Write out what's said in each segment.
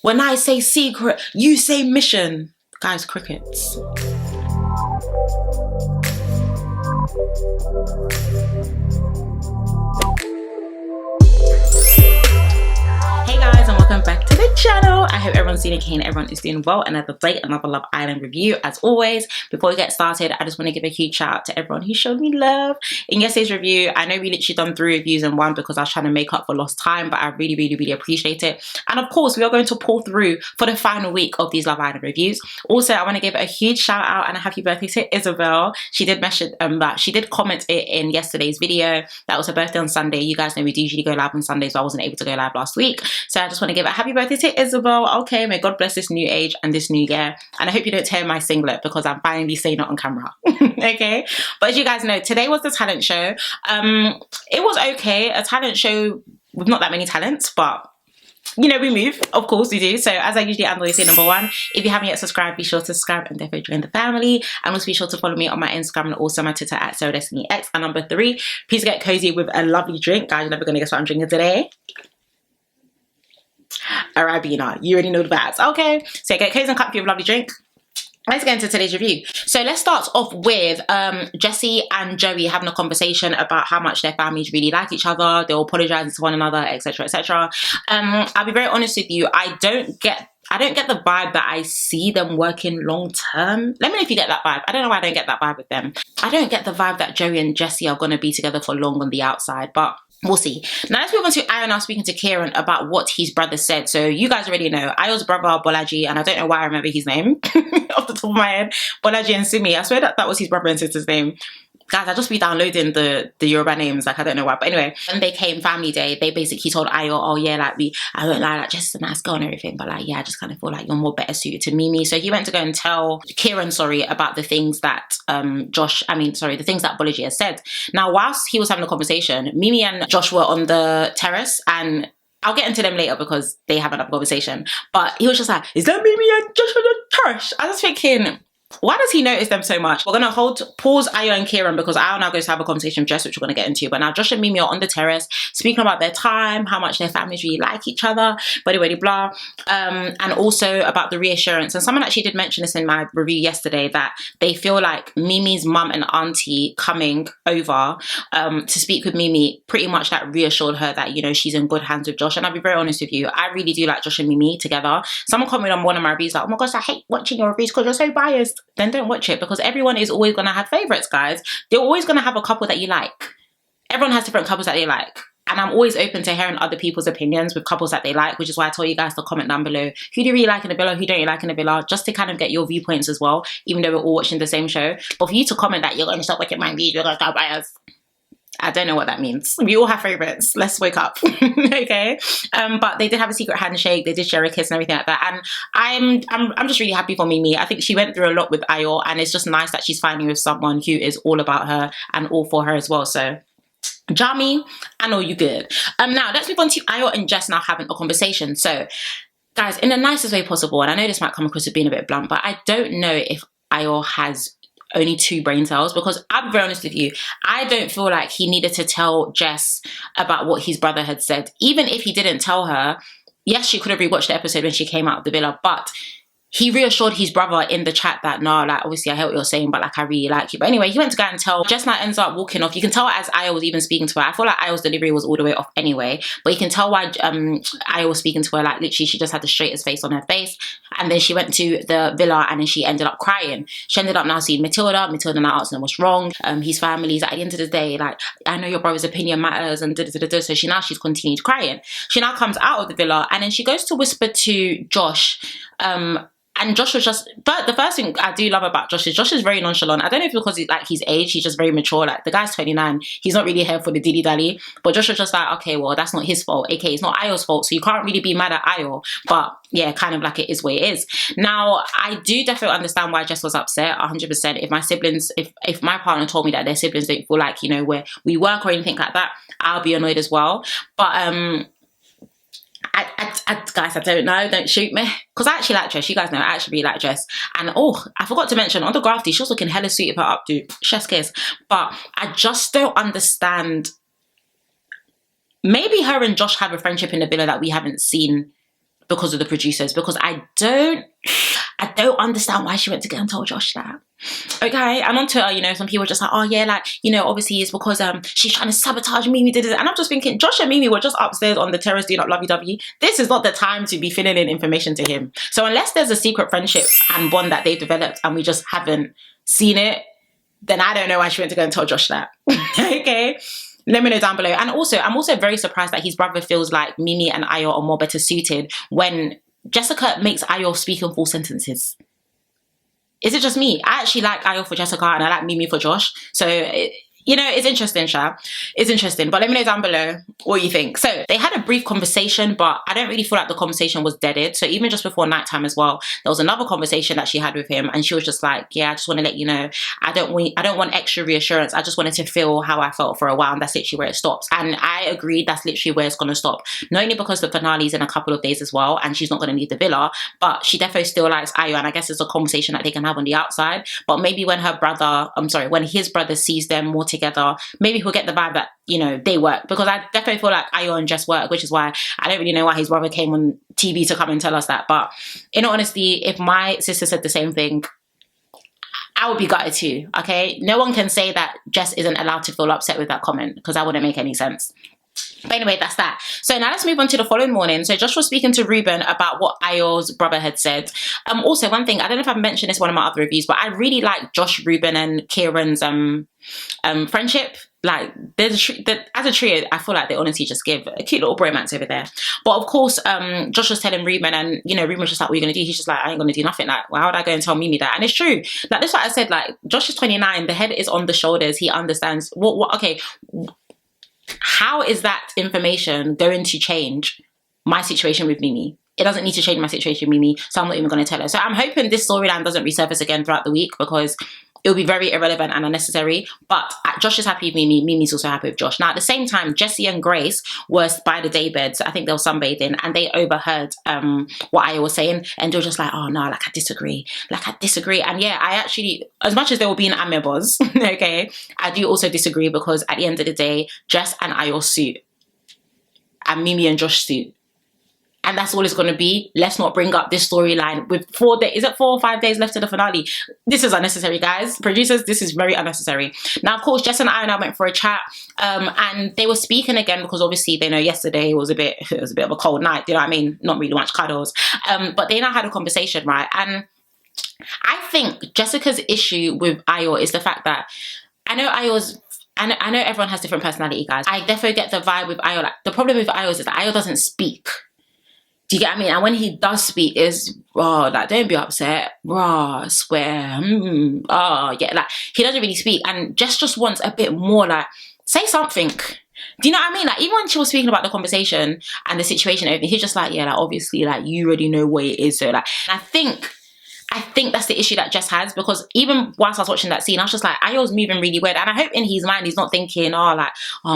When I say secret, you say mission. Guys, crickets. Hey guys, and welcome back to the channel. I hope everyone's doing okay and everyone is doing well. Another day, another Love Island review. As always, before we get started, I just want to give a huge shout out to everyone who showed me love in yesterday's review. I know we literally done 3 reviews in one because I was trying to make up for lost time, but I really appreciate it. And of course, we are going to pull through for the final week of these Love Island reviews. Also, I want to give a huge shout out and a happy birthday to Isabel. She did mention that she did comment it in yesterday's video. That was her birthday on Sunday. You guys know we do usually go live on Sunday, so I wasn't able to go live last week. So I just want to give a happy birthday to Isabel. Okay, may God bless this new age and this new year. And I hope you don't tear my singlet because I'm finally saying it on camera. Okay, but as you guys know, today was the talent show. It was okay, a talent show with not that many talents, but you know, we move, of course we do. So as I usually always say, number one, if you haven't yet subscribed, be sure to subscribe and definitely join the family. And also be sure to follow me on my Instagram and also my Twitter at SoDestinyX. And number 3, please get cozy with a lovely drink. Guys, you're never gonna guess what I'm drinking today. A Ribena. You already know the vibes. Okay, so get cozy and comfy with a lovely drink. Let's get into today's review. So let's start off with Jessie and Joey having a conversation about how much their families really like each other. They'll apologize to one another, etc, etc. I'll be very honest with you, I don't get the vibe that I see them working long term. Let me know if you get that vibe. I don't know why I don't get that vibe with them. I don't get the vibe that Joey and Jessie are going to be together for long on the outside, but we'll see. Now let's move on to Ayo now speaking to Kieran about what his brother said. So you guys already know Ayo's brother Bolaji, and I don't know why I remember his name off the top of my head, Bolaji and Simi. I swear that was his brother and sister's name. Guys, I just be downloading the Yoruba names, like I don't know why. But anyway, when they came family day, they basically told Ayo, oh yeah, like I don't lie, like Jess is a nice girl and everything, but like yeah, I just kind of feel like you're more better suited to Mimi. So he went to go and tell Kieran, about the things that the things that Bolaji has said. Now, whilst he was having a conversation, Mimi and Josh were on the terrace, and I'll get into them later because they have another conversation. But he was just like, is that Mimi and Josh on the terrace? I was thinking, why does he notice them so much? We're going to pause Ayo and Kieran because Ayo now goes to have a conversation with Jess, which we're going to get into. But now Josh and Mimi are on the terrace speaking about their time, how much their families really like each other, blah. And also about the reassurance. And someone actually did mention this in my review yesterday, that they feel like Mimi's mum and auntie coming over to speak with Mimi pretty much that reassured her that, you know, she's in good hands with Josh. And I'll be very honest with you, I really do like Josh and Mimi together. Someone commented on one of my reviews like, oh my gosh, I hate watching your reviews because you're so biased. Then don't watch it, because everyone is always going to have favorites, guys. They're always going to have a couple that you like. Everyone has different couples that they like. And I'm always open to hearing other people's opinions with couples that they like, which is why I tell you guys to comment down below. Who do you really like in the villa? Who don't you like in the villa? Just to kind of get your viewpoints as well, even though we're all watching the same show. But for you to comment that you're going to stop watching my videos, you're going to stop biased, I don't know what that means. We all have favorites. Let's wake up. Okay. But they did have a secret handshake. They did share a kiss and everything like that. And I'm just really happy for Mimi. I think she went through a lot with Ayo, and it's just nice that she's finally with someone who is all about her and all for her as well. So Jami, I know you good. Now let's move on to Ayo and Jess now having a conversation. So guys, in the nicest way possible, and I know this might come across as being a bit blunt, but I don't know if Ayo has only 2 brain cells, because I'm very honest with you, I don't feel like he needed to tell Jess about what his brother had said. Even if he didn't tell her, yes, she could have rewatched the episode when she came out of the villa, but he reassured his brother in the chat that, no, like, obviously I hear what you're saying, but like, I really like you. But anyway, he went to go and tell Jess, now ends up walking off. You can tell as Ayo was even speaking to her. I feel like Ayo's delivery was all the way off anyway, but you can tell why Ayo was speaking to her. Like, literally, she just had the straightest face on her face. And then she went to the villa and then she ended up crying. She ended up now seeing Matilda. Matilda now asking him what's wrong. His family's at the end of the day, like, I know your brother's opinion matters and da-da-da-da. So she's continued crying. She now comes out of the villa and then she goes to whisper to Josh, and Josh was just, but the first thing I do love about Josh is very nonchalant. I don't know if it's because he's like his age, he's just very mature. Like, the guy's 29, he's not really here for the dilly dally. But Josh was just like, okay, well, that's not his fault. Okay, it's not Ayo's fault, so you can't really be mad at Ayo. But yeah, kind of like it is what it is. Now, I do definitely understand why Jess was upset, 100%. If my siblings, if my partner told me that their siblings don't feel like, you know, where we work or anything like that, I'll be annoyed as well. But guys, I don't know, don't shoot me, because I actually like Jess. You guys know I actually really like Jess. And oh, I forgot to mention, on the grafty, she was looking hella sweet with her updo, chef's kiss. But I just don't understand, maybe her and Josh have a friendship in the villa that we haven't seen because of the producers, because I don't understand why she went to go and tell Josh that. Okay, and on Twitter, you know, some people are just like, oh yeah, like, you know, obviously it's because she's trying to sabotage Mimi, and I'm just thinking, Josh and Mimi were just upstairs on the terrace doing up lovey-dovey. This is not the time to be filling in information to him. So unless there's a secret friendship and bond that they've developed and we just haven't seen it, then I don't know why she went to go and tell Josh that. Okay, let me know down below. And also, I'm also very surprised that his brother feels like Mimi and Ayo are more better suited when Jessica makes Ayo speak in full sentences. Is it just me? I actually like Ayo for Jessica and I like Mimi for Josh. So, you know, it's interesting, Sha. It's interesting. But let me know down below what you think. So they had a brief conversation, but I don't really feel like the conversation was deaded. So even just before nighttime as well, there was another conversation that she had with him. And she was just like, yeah, I just want to let you know, I don't want extra reassurance. I just wanted to feel how I felt for a while. And that's literally where it stops. And I agreed that's literally where it's going to stop. Not only because the finale's in a couple of days as well, and she's not going to leave the villa, but she definitely still likes Ayo. And I guess it's a conversation that they can have on the outside. But maybe when when his brother sees them more together, maybe he'll get the vibe that, you know, they work, because I definitely feel like Ayo and Jess work, which is why I don't really know why his brother came on TV to come and tell us that. But in all honesty, if my sister said the same thing, I would be gutted too. Okay, no one can say that Jess isn't allowed to feel upset with that comment, because that wouldn't make any sense. But anyway, that's that. So now let's move on to the following morning. So Josh was speaking to Ruben about what Ayo's brother had said. Also, one thing, I don't know if I've mentioned this in one of my other reviews, but I really like Josh, Ruben and Kieran's friendship. Like, as a trio, I feel like they honestly just give a cute little bromance over there. But of course, Josh was telling Ruben, and, you know, Ruben was just like, what are you going to do? He's just like, I ain't going to do nothing. Like, why would I go and tell Mimi that? And it's true. Like, that's what I said. Like, Josh is 29. The head is on the shoulders. He understands. Okay, how is that information going to change my situation with Mimi? It doesn't need to change my situation with Mimi, so I'm not even going to tell her. So I'm hoping this storyline doesn't resurface again throughout the week, because it will be very irrelevant and unnecessary. But Josh is happy with Mimi. Mimi's also happy with Josh. Now, at the same time, Jessie and Grace were by the daybed. So I think they were sunbathing, and they overheard what Ayo was saying. And they were just like, oh, no, like, I disagree. Like, I disagree. And yeah, I actually, as much as they were being amebos, okay, I do also disagree, because at the end of the day, Jess and Ayo suit. And Mimi and Josh suit. And that's all it's going to be. Let's not bring up this storyline with 4 days. Is it 4 or 5 days left to the finale? This is unnecessary, guys. Producers, this is very unnecessary. Now, of course, Jess and I went for a chat, and they were speaking again, because obviously they know yesterday was a bit of a cold night. You know what I mean? Not really much cuddles. But they now had a conversation, right? And I think Jessica's issue with Ayo is the fact that I know everyone has different personality, guys. I definitely get the vibe with Ayo. Like, the problem with Ayo is that Ayo doesn't speak. Do you get what I mean? And when he does speak, is like, don't be upset, I swear, yeah, like, he doesn't really speak, and Jess just wants a bit more, like, say something. Do you know what I mean? Like, even when she was speaking about the conversation and the situation and everything, he's just like, yeah, like, obviously, like, you already know what it is. So, like, and I think that's the issue that Jess has, because even whilst I was watching that scene, I was just like, Ayo's moving really weird. And I hope in his mind he's not thinking,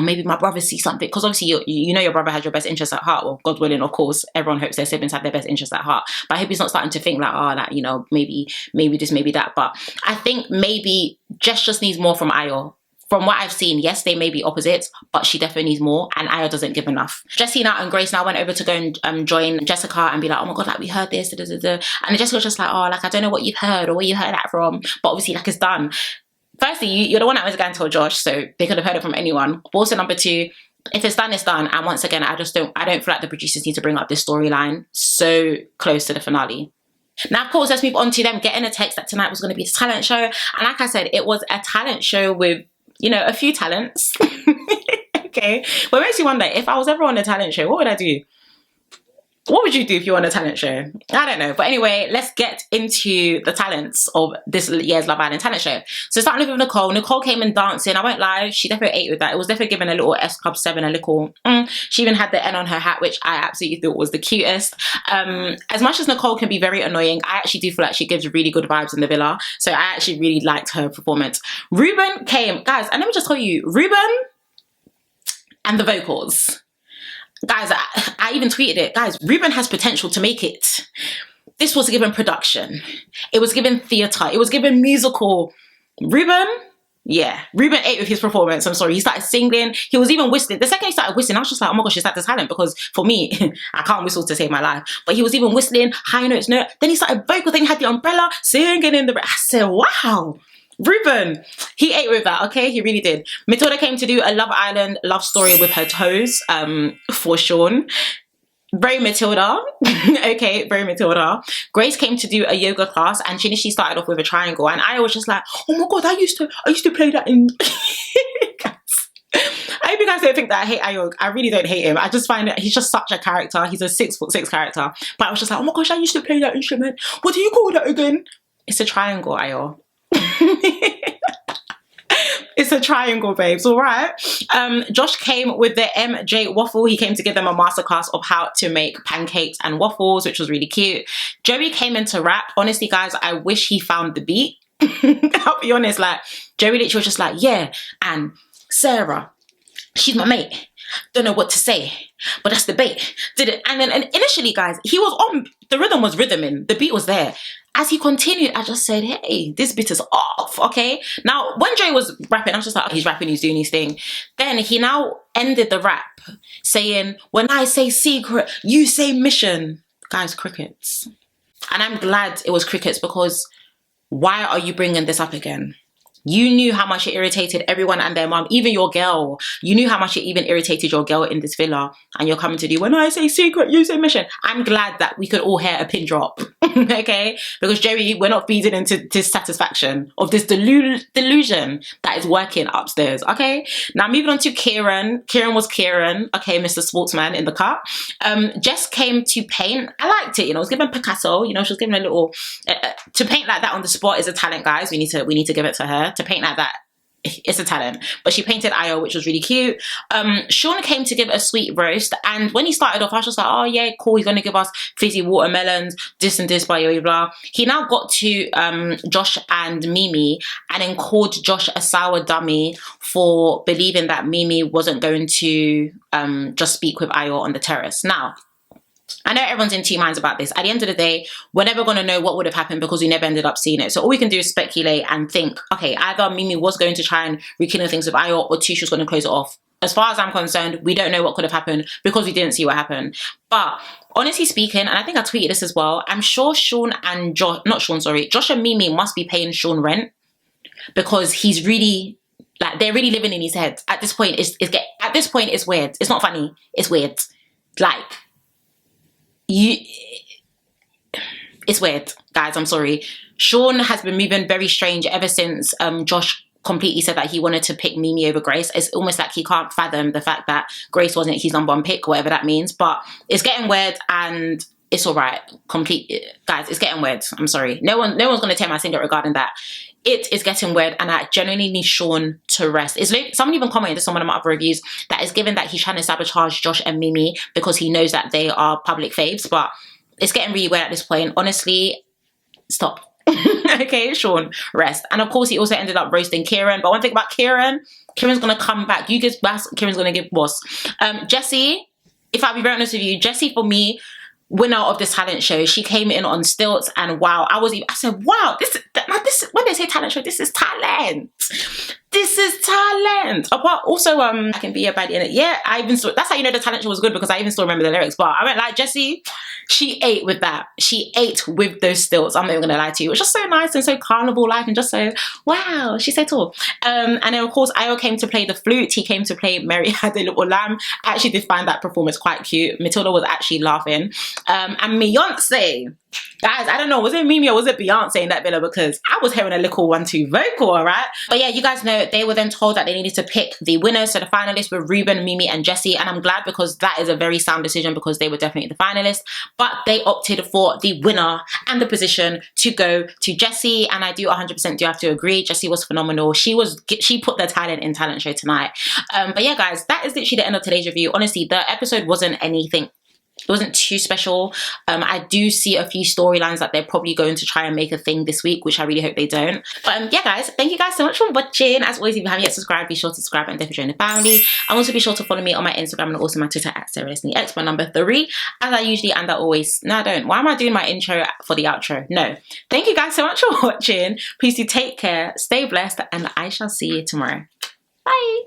maybe my brother sees something. Because obviously, you know your brother has your best interest at heart. Well, God willing, of course, everyone hopes their siblings have their best interest at heart. But I hope he's not starting to think like, you know, maybe this, maybe that. But I think maybe Jess just needs more from Ayo. From what I've seen, yes, they may be opposites, but she definitely needs more, and Ayo doesn't give enough. Jessie and Grace now went over to go and join Jessica and be like, oh my God, like, we heard this, da, da, da. And Jessica was just like, oh, like, I don't know what you've heard or where you heard that from, but obviously, like, it's done. Firstly, you're the one that was going to tell Josh, so they could have heard it from anyone. But also, number two, if it's done, it's done. And once again, I don't feel like the producers need to bring up this storyline so close to the finale. Now, of course, let's move on to them getting a text that tonight was going to be a talent show. And like I said, it was a talent show with, you know, a few talents. Okay. But it makes you wonder, if I was ever on a talent show, what would I do? What would you do if you were on a talent show? I don't know. But anyway, let's get into the talents of this year's Love Island talent show. So starting with Nicole. Nicole came in dancing. I won't lie, she definitely ate with that. It was definitely given a little S Club 7, a little She even had the N on her hat, which I absolutely thought was the cutest. As much as Nicole can be very annoying, I actually do feel like she gives really good vibes in the villa. So I actually really liked her performance. Ruben came. Guys, and let me just tell you, Ruben and the vocals. Guys, I even tweeted it. Guys, Ruben has potential to make it. This was given production. It was given theatre. It was given musical. Ruben, Yeah, Ruben ate with his performance. I'm sorry. He started singing. He was even whistling. The second he started whistling, I was just like, oh my gosh, is that the talent? Because for me, I can't whistle to save my life. But he was even whistling, high notes, note. Then he started vocal. Then he had the umbrella, singing in the... I said, wow. Ruben, he ate with that, okay? He really did. Matilda came to do a Love Island love story with her toes for Sean. Very Matilda. Okay, very Matilda. Grace came to do a yoga class and she initially started off with a triangle and I was just like, oh my god, I used to play that in I hope you guys don't think that I hate Ayo. I really don't hate him. I just find that he's just such a character. He's a 6'6" character. But I was just like, oh my gosh, I used to play that instrument. What do you call that again? It's a triangle, Ayo. It's a triangle, babes, all right? Josh came with the MJ waffle. He came to give them a masterclass of how to make pancakes and waffles, which was really cute. Joey came in to rap. Honestly, guys, I wish he found the beat. I'll be honest, like, Joey literally was just like, yeah, and Sarah, she's my mate. Don't know what to say, but that's the bait. Did it? And then initially, guys, he was on, the rhythm was rhythming, the beat was there. As he continued, I just said, hey, this bit is off, okay? Now, when Joey was rapping, I was just like, oh, he's rapping, he's doing his thing. Then he now ended the rap saying, when I say secret, you say mission. Guys, crickets. And I'm glad it was crickets because why are you bringing this up again? You knew how much it irritated everyone and their mom, even your girl. You knew how much it even irritated your girl in this villa. And you're coming to do, when I say secret, you say mission. I'm glad that we could all hear a pin drop. Okay? Because Joey, we're not feeding into this satisfaction of this delusion that is working upstairs. Okay? Now moving on to Kieran. Kieran was Kieran. Okay, Mr. Sportsman in the cut. Jess came to paint. I liked it, you know, it was given Picasso, you know, she was given a little, to paint like that on the spot is a talent, guys. We need to give it to her. To paint like that, it's a talent. But she painted Ayo, which was really cute. Sean came to give a sweet roast, and when he started off, I was just like, oh yeah, cool, he's gonna give us fizzy watermelons, this and this, blah, blah, blah. He now got to Josh and Mimi, and then called Josh a sour dummy for believing that Mimi wasn't going to just speak with Ayo on the terrace. Now, I know everyone's in two minds about this. At the end of the day, we're never going to know what would have happened because we never ended up seeing it. So all we can do is speculate and think, okay, either Mimi was going to try and rekindle things with Ayo or Tisha was going to close it off. As far as I'm concerned, we don't know what could have happened because we didn't see what happened. But honestly speaking, and I think I tweeted this as well, I'm sure Sean and Josh and Mimi must be paying Sean rent because he's really, like, they're really living in his head. At this point, it's weird. It's not funny. It's weird. Like, it's weird, guys. I'm sorry. Sean has been moving very strange ever since Josh completely said that he wanted to pick Mimi over Grace. It's almost like he can't fathom the fact that Grace wasn't his #1 pick, whatever that means. But it's getting weird and it's all right. Guys, it's getting weird. I'm sorry. No one's going to tear my finger regarding that. It is getting weird and I genuinely need Sean to rest. Someone even commented this on one of my other reviews that is given that he's trying to sabotage Josh and Mimi because he knows that they are public faves, but it's getting really weird at this point. Honestly, stop. Okay, Sean, rest. And of course, he also ended up roasting Kieran. But one thing about Kieran's going to come back. You give bass, Kieran's going to give boss. Jessie, if I'll be very honest with you, Jessie for me, winner of this talent show, she came in on stilts and wow, I said, wow, this when they say talent show, this is talent. This is talent. Apart, also, I can be a baddie in it. Yeah, that's how you know the talent show was good because I even still remember the lyrics. But I went like, Jessie, she ate with that. She ate with those stilts. I'm not even gonna lie to you. It was just so nice and so carnival-like and just so, wow, she's so tall. And then of course, Ayo came to play the flute. He came to play Mary Had a Little Lamb. I actually did find that performance quite cute. Matilda was actually laughing. And Beyonce. Guys, I don't know, was it Mimi or was it Beyonce in that villa? Because I was hearing a little 1-2 vocal, all right? But yeah, you guys know they were then told that they needed to pick the winners. So the finalists were Ruben, Mimi, and Jessie. And I'm glad because that is a very sound decision because they were definitely the finalists. But they opted for the winner and the position to go to Jessie. And I do 100% do have to agree. Jessie was phenomenal. She put the talent in talent show tonight. But yeah, guys, that is literally the end of today's review. Honestly, the episode wasn't anything It wasn't too special. I do see a few storylines that they're probably going to try and make a thing this week, which I really hope they don't. But yeah, guys, thank you guys so much for watching. As always, if you haven't yet subscribed, be sure to subscribe and definitely join the family. And also be sure to follow me on my Instagram and also my Twitter at SarahDestinyX, my number 3. As I usually and I always, no, I don't. Why am I doing my intro for the outro? No. Thank you guys so much for watching. Please do take care, stay blessed, and I shall see you tomorrow. Bye.